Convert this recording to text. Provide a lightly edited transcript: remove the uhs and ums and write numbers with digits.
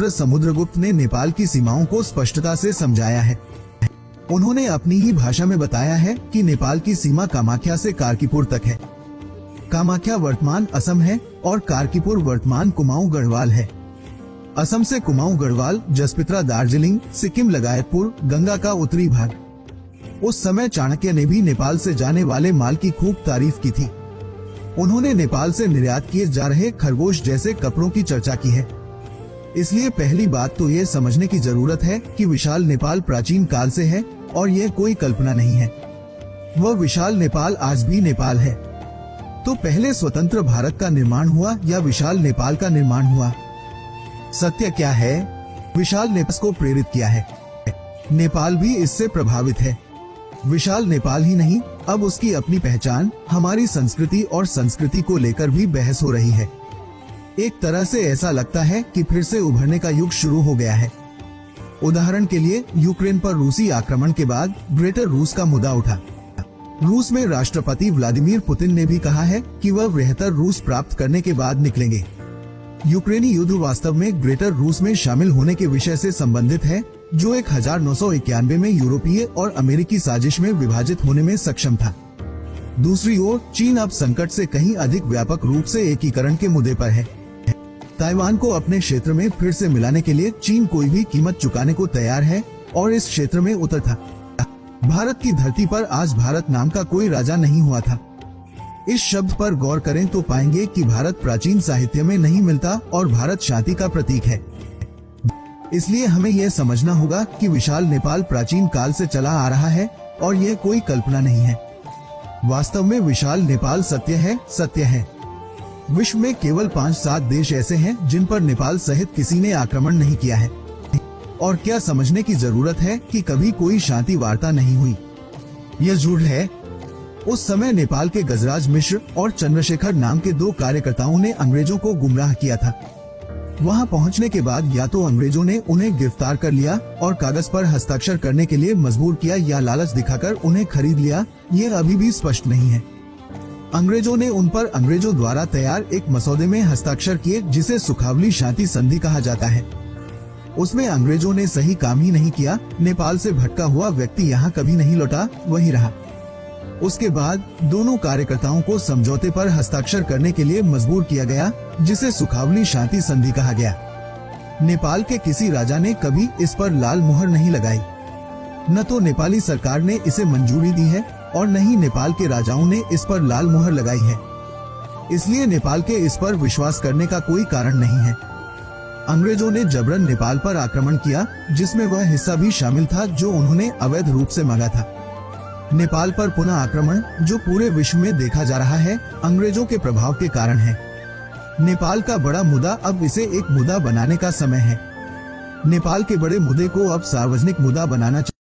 समुद्रगुप्त ने नेपाल की सीमाओं को स्पष्टता से समझाया है। उन्होंने अपनी ही भाषा में बताया है कि नेपाल की सीमा कामाख्या से कारकीपुर तक है। कामाख्या वर्तमान असम है और कारकीपुर वर्तमान कुमाऊं गढ़वाल है। असम से कुमाऊं गढ़वाल, जसपित्रा, दार्जिलिंग, सिक्किम लगायतपुर, गंगा का उत्तरी भाग। उस समय चाणक्य ने भी नेपाल से जाने वाले माल की खूब तारीफ की थी। उन्होंने नेपाल से निर्यात किए जा रहे खरगोश जैसे कपड़ों की चर्चा की है। इसलिए पहली बात तो ये समझने की जरूरत है कि विशाल नेपाल प्राचीन काल से है और यह कोई कल्पना नहीं है। वह विशाल नेपाल आज भी नेपाल है। तो पहले स्वतंत्र भारत का निर्माण हुआ या विशाल नेपाल का निर्माण हुआ? सत्य क्या है? विशाल नेपाल को प्रेरित किया है। नेपाल भी इससे प्रभावित है। विशाल नेपाल ही नहीं, अब उसकी अपनी पहचान, हमारी संस्कृति और संस्कृति को लेकर भी बहस हो रही है। एक तरह से ऐसा लगता है कि फिर से उभरने का युग शुरू हो गया है। उदाहरण के लिए यूक्रेन पर रूसी आक्रमण के बाद ग्रेटर रूस का मुद्दा उठा। रूस में राष्ट्रपति व्लादिमीर पुतिन ने भी कहा है कि वह बेहतर रूस प्राप्त करने के बाद निकलेंगे। यूक्रेनी युद्ध वास्तव में ग्रेटर रूस में शामिल होने के विषय से संबंधित है, जो 1991 में यूरोपीय और अमेरिकी साजिश में विभाजित होने में सक्षम था। दूसरी ओर चीन अब संकट से कहीं अधिक व्यापक रूप से एकीकरण के मुद्दे पर है। ताइवान को अपने क्षेत्र में फिर से मिलाने के लिए चीन कोई भी कीमत चुकाने को तैयार है और इस क्षेत्र में उतर था। भारत की धरती पर आज भारत नाम का कोई राजा नहीं हुआ था। इस शब्द पर गौर करें तो पाएंगे कि भारत प्राचीन साहित्य में नहीं मिलता और भारत शांति का प्रतीक है। इसलिए हमें यह समझना होगा कि विशाल नेपाल प्राचीन काल से चला आ रहा है और यह कोई कल्पना नहीं है। वास्तव में विशाल नेपाल सत्य है, सत्य है। विश्व में केवल 5-7 देश ऐसे हैं जिन पर नेपाल सहित किसी ने आक्रमण नहीं किया है। और क्या समझने की जरूरत है कि कभी कोई शांति वार्ता नहीं हुई। यह झूठ है। उस समय नेपाल के गजराज मिश्र और चंद्रशेखर नाम के 2 कार्यकर्ताओं ने अंग्रेजों को गुमराह किया था। वहां पहुंचने के बाद या तो अंग्रेजों ने उन्हें गिरफ्तार कर लिया और कागज पर हस्ताक्षर करने के लिए मजबूर किया या लालच दिखाकर उन्हें खरीद लिया, ये अभी भी स्पष्ट नहीं है। अंग्रेजों ने उन पर अंग्रेजों द्वारा तैयार एक मसौदे में हस्ताक्षर किए जिसे सुखावली शांति संधि कहा जाता है। उसमें अंग्रेजों ने सही काम ही नहीं किया। नेपाल से भटका हुआ व्यक्ति यहाँ कभी नहीं लौटा, वहीं रहा। उसके बाद दोनों कार्यकर्ताओं को समझौते पर हस्ताक्षर करने के लिए मजबूर किया गया, जिसे सुखावली शांति संधि कहा गया। नेपाल के किसी राजा ने कभी इस पर लाल मुहर नहीं लगाई। न तो नेपाली सरकार ने इसे मंजूरी दी है और न ही नेपाल के राजाओं ने इस पर लाल मुहर लगाई है। इसलिए नेपाल के इस पर विश्वास करने का कोई कारण नहीं है। अंग्रेजों ने जबरन नेपाल पर आक्रमण किया, जिसमें वह हिस्सा भी शामिल था जो उन्होंने अवैध रूप से मांगा था। नेपाल पर पुनः आक्रमण, जो पूरे विश्व में देखा जा रहा है, अंग्रेजों के प्रभाव के कारण है। नेपाल का बड़ा मुद्दा अब इसे एक मुद्दा बनाने का समय है। नेपाल के बड़े मुद्दे को अब सार्वजनिक मुद्दा बनाना चाहिए।